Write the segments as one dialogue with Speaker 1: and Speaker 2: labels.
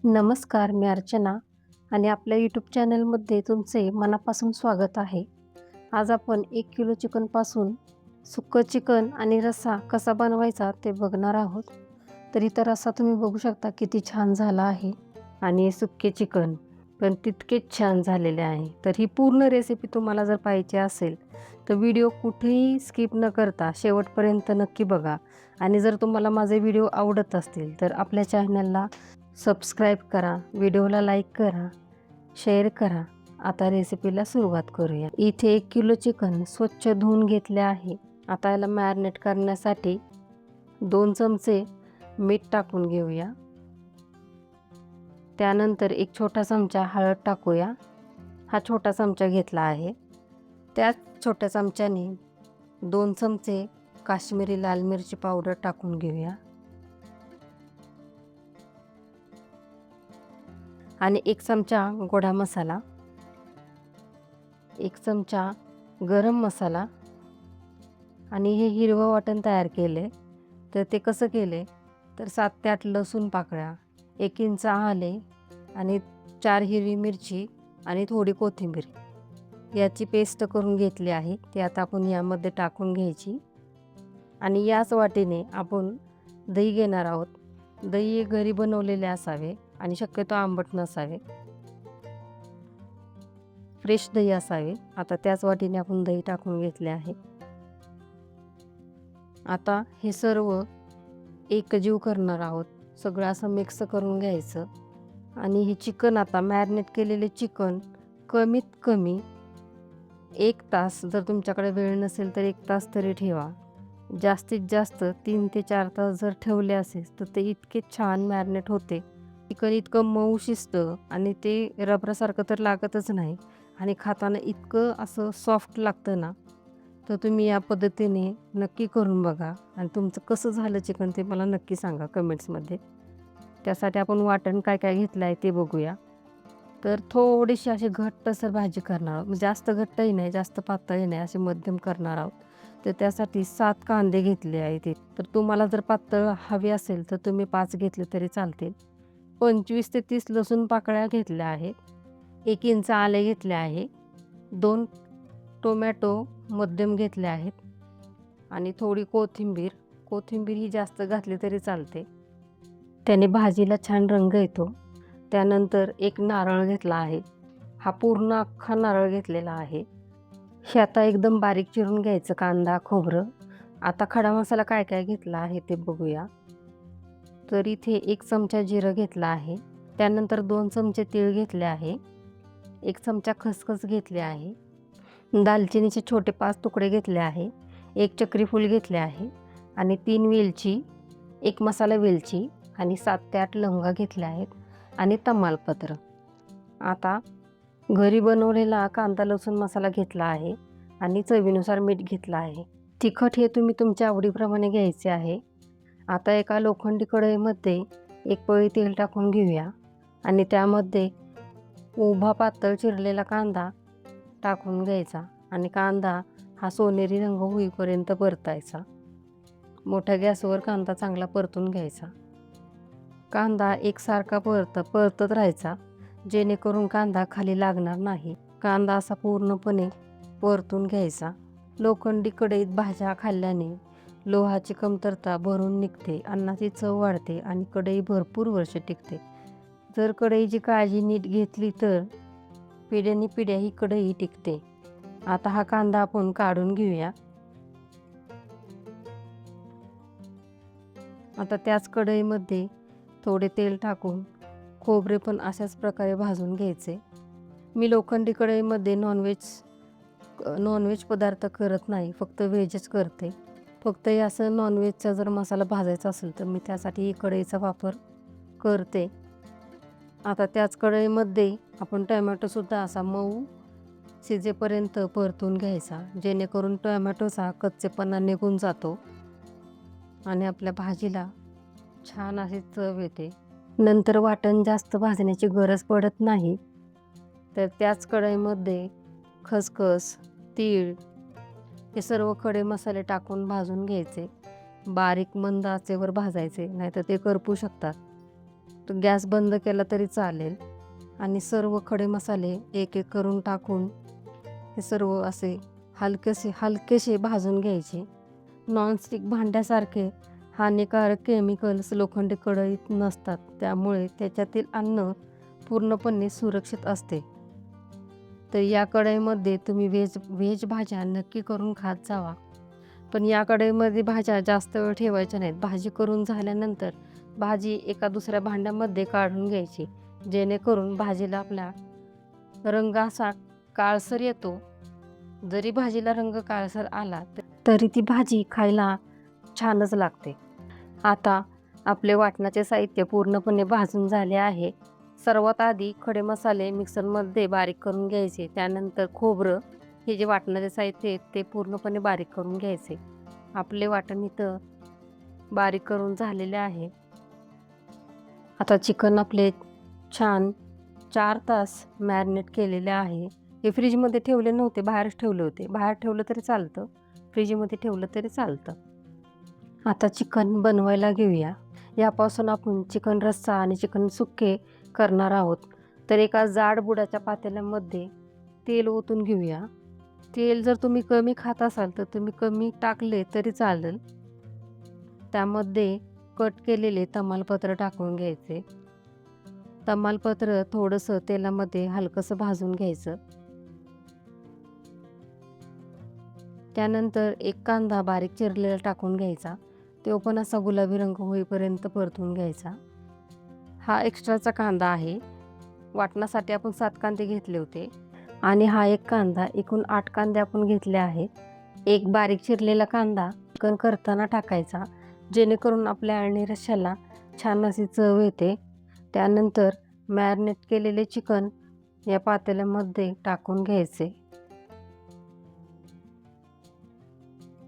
Speaker 1: नमस्कार, मी अर्चना आणि आपल्या यूट्यूब चॅनलमध्ये तुमचे मनापासून स्वागत आहे. आज आपण 1 किलो चिकनपासून सुक्कं चिकन आणि रस्सा कसा बनवायचा ते बघणार आहोत. तर इथं रस्सा तुम्ही बघू शकता किती छान झाला आहे आणि सुक्के चिकन पण तितकेच छान झालेले आहे. तर ही पूर्ण रेसिपी तुम्हाला जर पाहिजे असेल तर व्हिडिओ कुठेही स्किप न करता शेवटपर्यंत नक्की बघा. आणि जर तुम्हाला माझे व्हिडिओ आवडत असतील तर आपल्या चॅनलला सबस्क्राईब करा, व्हिडिओला लाईक करा, शेअर करा. आता रेसिपीला सुरुवात करूया. इथे 1 किलो चिकन स्वच्छ धुवून घेतले आहे. आता याला मॅरिनेट करण्यासाठी 2 चमचे मीठ टाकून घेऊया. त्यानंतर एक छोटा चमचा हळद टाकूया. हा छोटा चमचा घेतला आहे. त्याच छोट्या चमच्याने 2 चमचे काश्मीरी लाल मिरची पावडर टाकून घेऊया. आणि 1 चमचा गोडा मसाला, 1 चमचा गरम मसाला आणि हे हिरवं वाटण तयार केले. तर ते कसं केले तर 7 ते 8 लसूण पाकळ्या, 1 इंच आले आणि 4 हिरवी मिरची आणि थोडी कोथिंबीर याची पेस्ट करून घेतली आहे. ती आता आपण यामध्ये टाकून घ्यायची. आणि याच वाटीने आपण दही घेणार आहोत. दही हे घरी बनवलेले असावे आणि शक्यतो आंबट नसावे, फ्रेश दही असावे. आता त्याच वाटीने आपण दही टाकून घेतले आहे. आता हे सर्व एकजीव करणार आहोत. सगळं असं मिक्स करून घ्यायचं. आणि हे चिकन आता मॅरिनेट केलेले चिकन कमीत कमी 1 तास, जर तुमच्याकडे वेळ नसेल तर 1 तास तरी ठेवा. जास्तीत जास्त 3 ते 4 तास जर ठेवले असेल तर ते इतके छान मॅरिनेट होते. चिकन इतकं मऊ शिजतं आणि ते रबरासारखं तर लागतच नाही आणि खाताना इतकं असं सॉफ्ट लागतं ना. तर तुम्ही या पद्धतीने नक्की करून बघा आणि तुमचं कसं झालं चिकन ते मला नक्की सांगा कमेंट्समध्ये. त्यासाठी आपण वाटण काय काय घेतलं आहे ते बघूया. तर थोडीशी अशी घट्टसर भाजी करणार आहोत. जास्त घट्टही नाही, जास्त पातळही नाही, अशी मध्यम करणार आहोत. तर त्यासाठी 7 कांदे घेतले आहेत ते. तर तुम्हाला जर पातळ हवे असेल तर तुम्ही 5 घेतले तरी चालतील. 25 ते 30 लसूण पाकळ्या घेतल्या आहेत. 1 इंच आले घेतले आहे. 2 टोमॅटो मध्यम घेतले आहेत आणि थोडी कोथिंबीर ही जास्त घातली तरी चालते, त्याने भाजीला छान रंग येतो. त्यानंतर 1 नारळ घेतला आहे. हा पूर्ण अख्खा नारळ घेतलेला आहे. हे आता एकदम बारीक चिरून घ्यायचं. कांदा, खोबरं. आता खडा मसाला काय काय घेतला आहे ते बघूया. तर इथे 1 चमचा जिरं घेतला आहे. त्यानंतर 2 चमचे तीळ घेतले आहे. 1 चमचा खसखस घेतले आहे. दालचिनीचे छोटे 5 तुकडे घेतले आहे. 1 चक्री फूल घेतले आहे आणि 3 वेलची, 1 मसाला वेलची आणि 7 ते 8 लवंगा घेतल्या आहेत आणि तमालपत्र. आता घरी बनवलेला कांदा लसूण मसाला घेतला आहे आणि चवीनुसार मीठ घेतलं आहे. तिखट हे तुम्ही तुमच्या आवडीप्रमाणे घ्यायचे आहे. आता एका लोखंडी कढईमध्ये 1 पळी तेल टाकून घेऊया आणि त्यामध्ये उभा पातळ चिरलेला कांदा टाकून घ्यायचा आणि कांदा हा सोनेरी रंग होईपर्यंत परतायचा. मोठ्या गॅसवर कांदा चांगला परतून घ्यायचा. कांदा एकसारखा परतत राहायचा, जेणेकरून कांदा खाली लागणार नाही. कांदा असा पूर्णपणे परतून घ्यायचा. लोखंडी कढईत भाज्या खाल्ल्याने लोहाची कमतरता भरून निघते, अन्नाची चव वाढते आणि कढई भरपूर वर्ष टिकते. जर कढईची काळजी नीट घेतली तर पिढ्यानपिढ्या ही कढई टिकते. आता हा कांदा आपण काढून घेऊया. आता त्याच कढईमध्ये थोडे तेल टाकून खोबरे पण अशाच प्रकारे भाजून घ्यायचे. मी लोखंडी कढईमध्ये नॉनव्हेज पदार्थ करत नाही, फक्त व्हेजच करते. फक्त हे असं नॉनव्हेजचा जर मसाला भाजायचा असेल तर मी त्यासाठी ही कढईचा वापर करते. आता त्याच कढईमध्ये आपण टोमॅटोसुद्धा असा मऊ शिजेपर्यंत परतून घ्यायचा, जेणेकरून टोमॅटोचा कच्चेपणा निघून जातो आणि आपल्या भाजीला छान अशी चव येते. नंतर वाटण जास्त भाजण्याची गरज पडत नाही. तर त्याच कढईमध्ये खसखस, तीळ हे सर्व खडे मसाले टाकून भाजून घ्यायचे. बारीक मंद आचेवर भाजायचे, नाहीतर ते करपू शकतात. तो गॅस बंद केला तरी चालेल आणि सर्व खडे मसाले एक एक करून टाकून हे सर्व असे हलकेसे भाजून घ्यायचे. नॉनस्टिक भांड्यासारखे हानिकारक केमिकल्स लोखंडी कढईत नसतात, त्यामुळे त्याच्यातील अन्न पूर्णपणे सुरक्षित असते. तर या कढईमध्ये तुम्ही व्हेज भाज्या नक्की करून खात जावा. पण या कढईमध्ये भाज्या जास्त वेळ ठेवायच्या नाहीत. भाजी करून झाल्यानंतर भाजी एका दुसऱ्या भांड्यामध्ये काढून घ्यायची, जेणेकरून भाजीला आपला रंग असा काळसर येतो. जरी भाजीला रंग काळसर आला तरी ती भाजी खायला छानच लागते. आता आपले वाटणाचे साहित्य पूर्णपणे भाजून झाले आहे. सर्वात आधी खडे मसाले मिक्सरमध्ये बारीक करून घ्यायचे. त्यानंतर खोबरं, हे जे वाटणाचे साहित्य आहे ते पूर्णपणे बारीक करून घ्यायचे. आपले वाटण इथं बारीक करून झालेले आहे. आता चिकन आपले छान 4 तास मॅरिनेट केलेले आहे. हे फ्रीजमध्ये ठेवले नव्हते, बाहेरच ठेवले होते. बाहेर ठेवलं तरी चालतं, फ्रीजमध्ये ठेवलं तरी चालतं. आता चिकन बनवायला घेऊया. यापासून आपण चिकन रस्सा आणि चिकन सुक्के करणार आहोत. तर एका जाड बुडाच्या पातेल्यामध्ये तेल ओतून घेऊया. तेल जर तुम्ही कमी खात असाल तर तुम्ही कमी टाकले तरी चालेल. त्यामध्ये कट केलेले तमालपत्र टाकून घ्यायचे. तमालपत्र थोडंसं तेलामध्ये हलकंसं भाजून घ्यायचं. त्यानंतर एक कांदा बारीक चिरलेला टाकून घ्यायचा. तो पण असा गुलाबी रंग होईपर्यंत परतून घ्यायचा. हा एक्स्ट्राचा कांदा आहे. वाटणासाठी आपण 7 कांदे घेतले होते आणि हा एक कांदा, एकूण 8 कांदे आपण घेतले आहेत. एक बारीक चिरलेला कांदा चिकन करताना टाकायचा, जेणेकरून आपल्या अळणी रश्श्याला छान अशी चव येते. त्यानंतर मॅरिनेट केलेले चिकन या पातेल्यामध्ये टाकून घ्यायचे.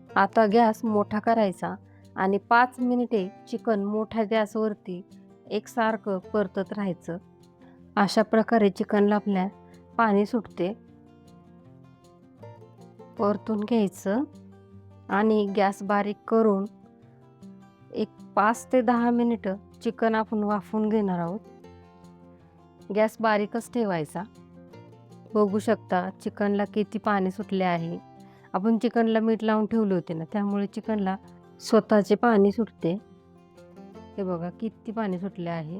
Speaker 1: आता गॅस मोठा करायचा आणि 5 मिनिटे चिकन मोठ्या गॅसवरती एकसारखं परतत राहायचं. अशा प्रकारे चिकनला आपल्या पाणी सुटते. परतून घ्यायचं आणि गॅस बारीक करून एक 5 ते 10 मिनिटं चिकन आपण वाफवून घेणार आहोत. गॅस बारीकच ठेवायचा. बघू शकता चिकनला किती पाणी सुटले आहे. आपण चिकनला मीठ लावून ठेवले होते ना, त्यामुळे चिकनला स्वतःचे पाणी सुटते. हे बघा किती पाणी सुटले आहे.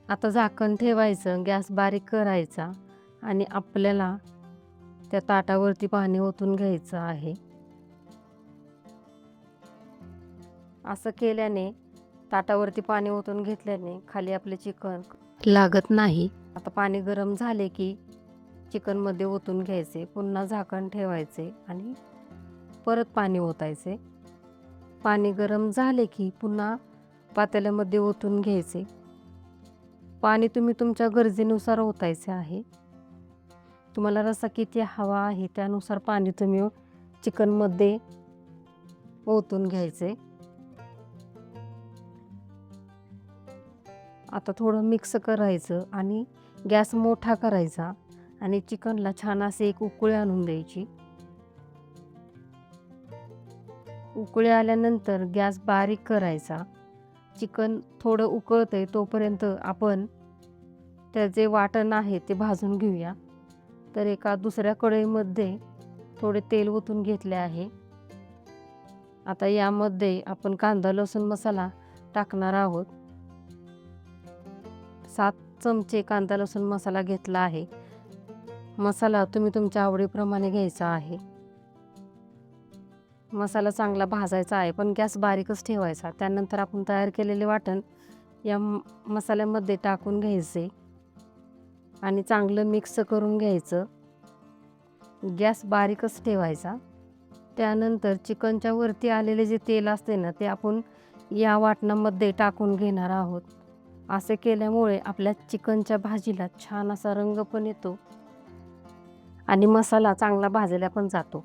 Speaker 1: आता झाकण ठेवायचं, गॅस बारीक करायचा आणि आपल्याला त्या ताटावरती पाणी ओतून घ्यायचं आहे. असं केल्याने, ताटावरती पाणी ओतून घेतल्याने खाली आपले चिकन लागत नाही. आता पाणी गरम झाले की चिकनमध्ये ओतून घ्यायचे. पुन्हा झाकण ठेवायचे आणि परत पाणी ओतायचे. पाणी गरम झाले की पुन्हा पातेल्यामध्ये ओतून घ्यायचे. पाणी तुम्ही तुमच्या गरजेनुसार ओतायचे आहे. तुम्हाला रस्सा किती हवा आहे त्यानुसार पाणी तुम्ही चिकनमध्ये ओतून घ्यायचे. आता थोडं मिक्स करायचं आणि गॅस मोठा करायचा आणि चिकनला छान असे एक उकळी आणून द्यायची. उकळी आल्यानंतर गॅस बारीक करायचा. चिकन थोडं उकळतंय तोपर्यंत आपण त्याचे वाटण आहे ते भाजून घेऊया. तर एका दुसऱ्या कढईमध्ये थोडे तेल ओतून घेतले आहे. आता यामध्ये आपण कांदा लसूण मसाला टाकणार आहोत. 7 चमचे कांदा लसूण मसाला घेतला आहे. मसाला तुम्ही तुमच्या आवडीप्रमाणे घ्यायचा आहे. मसाला चांगला भाजायचा आहे, पण गॅस बारीकच ठेवायचा. त्यानंतर आपण तयार केलेले वाटण या मसाल्यामध्ये टाकून घ्यायचे आणि चांगलं मिक्स करून घ्यायचं. गॅस बारीकच ठेवायचा. त्यानंतर चिकनच्या वरती आलेले जे तेल असते ना, ते आपण या वाटणामध्ये टाकून घेणार आहोत. असे केल्यामुळे आपल्या चिकनच्या भाजीला छान असा रंग पण येतो आणि मसाला चांगला भाजला पण जातो.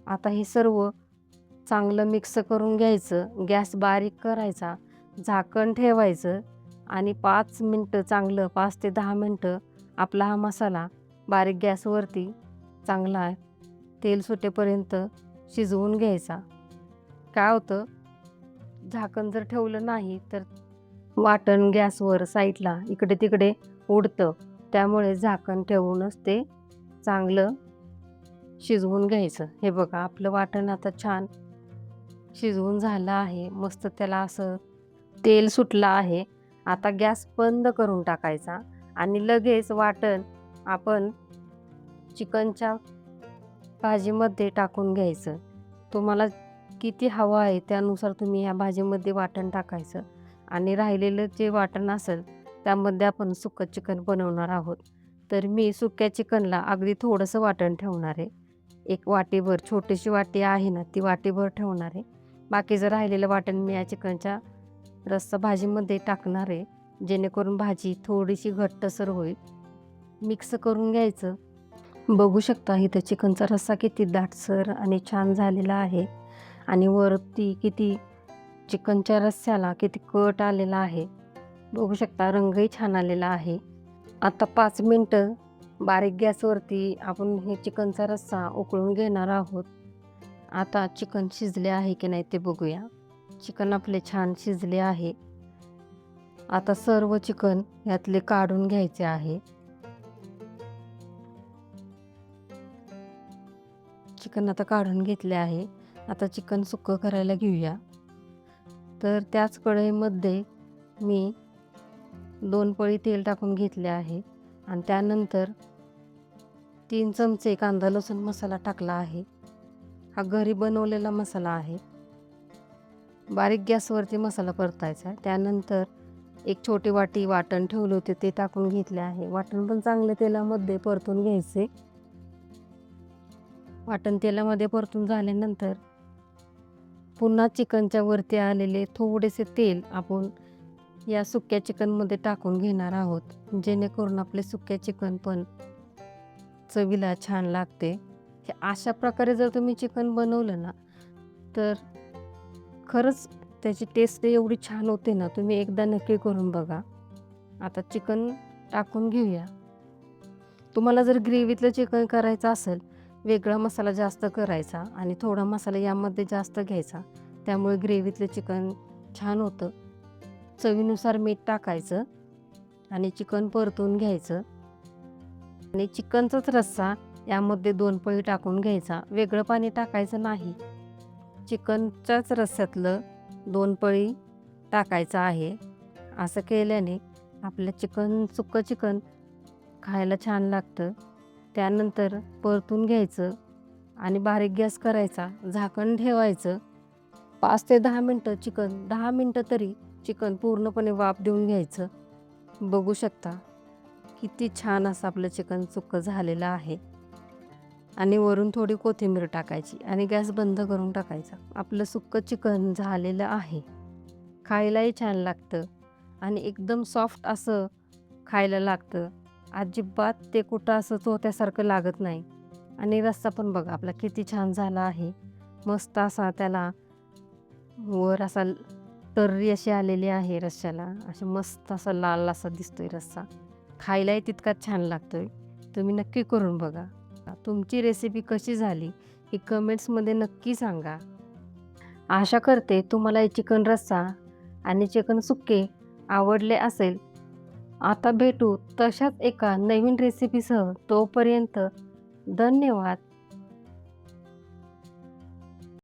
Speaker 1: आता हे सर्व चांगलं मिक्स करून घ्यायचं. गॅस बारीक करायचा, झाकण ठेवायचं आणि 5 मिनटं चांगलं 5 ते 10 मिनटं आपला हा मसाला बारीक गॅसवरती चांगला तेल सुटेपर्यंत शिजवून घ्यायचा. काय होतं, झाकण जर ठेवलं नाही तर वाटण गॅसवर साईडला इकडे-तिकडे उडतं. त्यामुळे झाकण ठेवूनच ते चांगलं शिजवून घ्यायचं. हे बघा आपलं वाटण आता छान शिजवून झालं आहे. मस्त त्याला असं तेल सुटलं आहे. आता गॅस बंद करून टाकायचा आणि लगेच वाटण आपण चिकनच्या भाजीमध्ये टाकून घ्यायचं. तुम्हाला किती हवं आहे त्यानुसार तुम्ही ह्या भाजीमध्ये वाटण टाकायचं आणि राहिलेलं जे वाटण असेल त्यामध्ये आपण सुक्कं चिकन बनवणार आहोत. तर मी सुक्या चिकनला अगदी थोडंसं वाटण ठेवणार आहे. एक वाटीभर, छोटीशी वाटी आहे ना, ती वाटीभर ठेवणार आहे. बाकीचं राहिलेलं वाटण मी या चिकनच्या रस्सा भाजीमध्ये टाकणार आहे, जेणेकरून भाजी थोडीशी घट्टसर होईल. मिक्स करून घ्यायचं. बघू शकता इथं चिकनचा रस्सा किती दाटसर आणि छान झालेला आहे आणि वरती किती चिकनच्या रस्स्याला किती कट आलेला आहे. बघू शकता रंगही छान आलेला आहे. आता 5 मिनटं बारीक गॅसवरती आपण हे चिकनचा रस्सा उकळून घेणार आहोत. आता चिकन शिजले आहे की नाही ते बघूया. चिकन आपले छान शिजले आहे. आता सर्व चिकन यातले काढून घ्यायचे आहे. चिकन आता काढून घेतले आहे. आता चिकन सुक्कं करायला घेऊया. तर त्याच कढईमध्ये मी 2 पळी तेल टाकून घेतले आहे आणि त्यानंतर 3 चमचे कांदा लसूण मसाला टाकला आहे. हा घरी बनवलेला मसाला आहे. बारीक गॅसवरती मसाला परतायचा आहे. त्यानंतर एक छोटी वाटी वाटण ठेवले होते ते टाकून घेतले आहे. वाटण पण चांगले तेलामध्ये परतून घ्यायचे. वाटण तेलामध्ये परतून झाल्यानंतर पुन्हा चिकनच्या वरती आलेले थोडेसे तेल आपण या सुक्या चिकनमध्ये टाकून घेणार आहोत, जेणेकरून आपले सुक्या चिकन पण चवीला छान लागते. अशा प्रकारे जर तुम्ही चिकन बनवलं ना तर खरंच त्याची टेस्ट एवढी छान होते ना, तुम्ही एकदा नक्की करून बघा. आता चिकन टाकून घेऊया. तुम्हाला जर ग्रेव्हीतलं चिकन करायचं असेल, वेगळा मसाला जास्त करायचा आणि थोडा मसाला यामध्ये जास्त घ्यायचा. त्यामुळे ग्रेव्हीतलं चिकन छान होतं. चवीनुसार मीठ टाकायचं आणि चिकन परतून घ्यायचं आणि चिकनचाच रस्सा यामध्ये 2 पळी टाकून घ्यायचा. वेगळं पाणी टाकायचं नाही. चिकनच्याच रस्स्यातलं 2 पळी टाकायचं आहे. असं केल्याने आपलं सुक्कं चिकन खायला छान लागतं. त्यानंतर परतून घ्यायचं आणि बारीक गॅस करायचा. झाकण ठेवायचं. 5 ते 10 मिनटं 10 मिनटं तरी चिकन पूर्णपणे वाफ देऊन घ्यायचं. बघू शकता किती छान असं आपलं चिकन सुक्कं झालेलं आहे आणि वरून थोडी कोथिंबीर टाकायची आणि गॅस बंद करून टाकायचा. आपलं सुक्कं चिकन झालेलं आहे. खायलाही छान लागतं आणि एकदम सॉफ्ट असं खायला लागतं. अजिबात ते कुठं असं चोथ्यासारखं लागत नाही आणि रस्सा पण बघा आपला किती छान झाला आहे. मस्त असा त्याला वर असा तर्री अशी आलेली आहे रस्स्याला. असा मस्त असा लाल असा दिसतोय रस्सा. खायलाही तितकाच छान लागतोय. तुम्ही नक्की करून बघा. तुमची रेसिपी कशी झाली ही कमेंट्समध्ये नक्की सांगा. आशा करते तुम्हाला हे चिकन रस्सा आणि चिकन सुक्के आवडले असेल. आता भेटू तशाच एका नवीन रेसिपीसह. तोपर्यंत धन्यवाद.